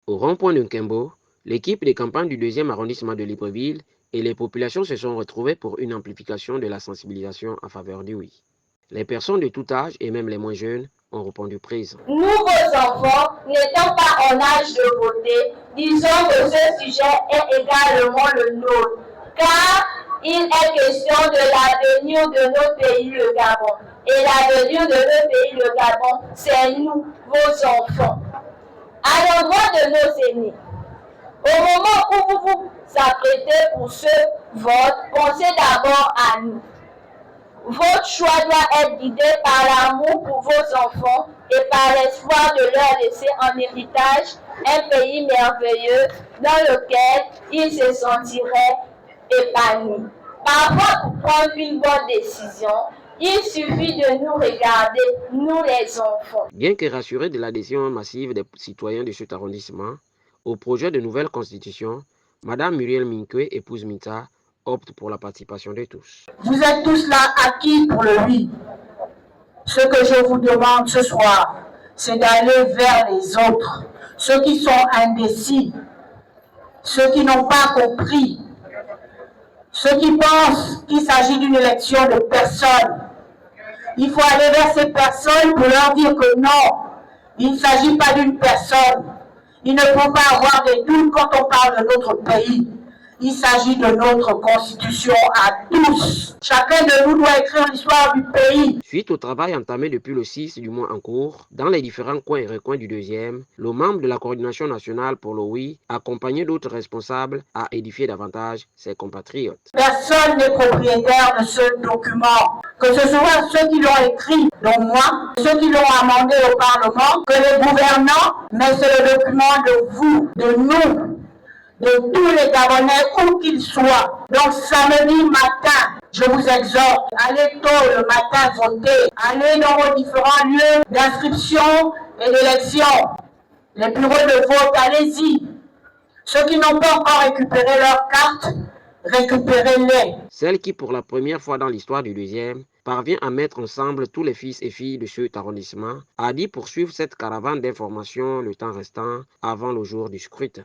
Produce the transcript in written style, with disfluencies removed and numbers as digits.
Au rond-point de Nkembo, l'équipe de campagne du 2e arrondissement de Libreville et les populations se sont retrouvées pour une amplification de la sensibilisation en faveur du oui. Les personnes de tout âge et même les moins jeunes ont répondu présent. Nous, vos enfants, n'étant pas en âge de voter, disons que ce sujet est également le nôtre, car il est question de l'avenir de notre pays, le Gabon. Et l'avenir de notre pays, le Gabon, c'est nous, vos enfants. À l'endroit de nos aînés, au moment où vous vous apprêtez pour ce vote, pensez d'abord à nous. Votre choix doit être guidé par l'amour pour vos enfants et par l'espoir de leur laisser en héritage un pays merveilleux dans lequel ils se sentiraient épanouis. Parfois, pour prendre une bonne décision, il suffit de nous regarder, nous les enfants. Bien que rassurés de l'adhésion massive des citoyens de cet arrondissement au projet de nouvelle constitution, Madame Muriel Minkwe, épouse Mita, opte pour la participation de tous. Vous êtes tous là acquis pour le oui. Ce que je vous demande ce soir, c'est d'aller vers les autres, ceux qui sont indécis, ceux qui n'ont pas compris, ceux qui pensent qu'il s'agit d'une élection de personnes. Il faut aller vers ces personnes pour leur dire que non, il ne s'agit pas d'une personne. Il ne faut pas avoir des doutes quand on parle de notre pays. Il s'agit de notre constitution à tous. Chacun de nous doit écrire l'histoire du pays. Suite au travail entamé depuis le 6 du mois en cours, dans les différents coins et recoins du 2e, le membre de la coordination nationale pour le oui, accompagné d'autres responsables, a édifié davantage ses compatriotes. Personne n'est propriétaire de ce document. Que ce soit ceux qui l'ont écrit, donc moi, ceux qui l'ont amendé au Parlement, que les gouvernants, mais c'est le document de vous, de nous, de tous les Gabonais, où qu'ils soient. Donc samedi matin, je vous exhorte, allez tôt le matin voter, allez dans vos différents lieux d'inscription et d'élection. Les bureaux de vote, allez-y. Ceux qui n'ont pas encore récupéré leur carte, récupérez-les. Celle qui, pour la première fois dans l'histoire du 2e, parvient à mettre ensemble tous les fils et filles de cet arrondissement, a dit poursuivre cette caravane d'information le temps restant avant le jour du scrutin.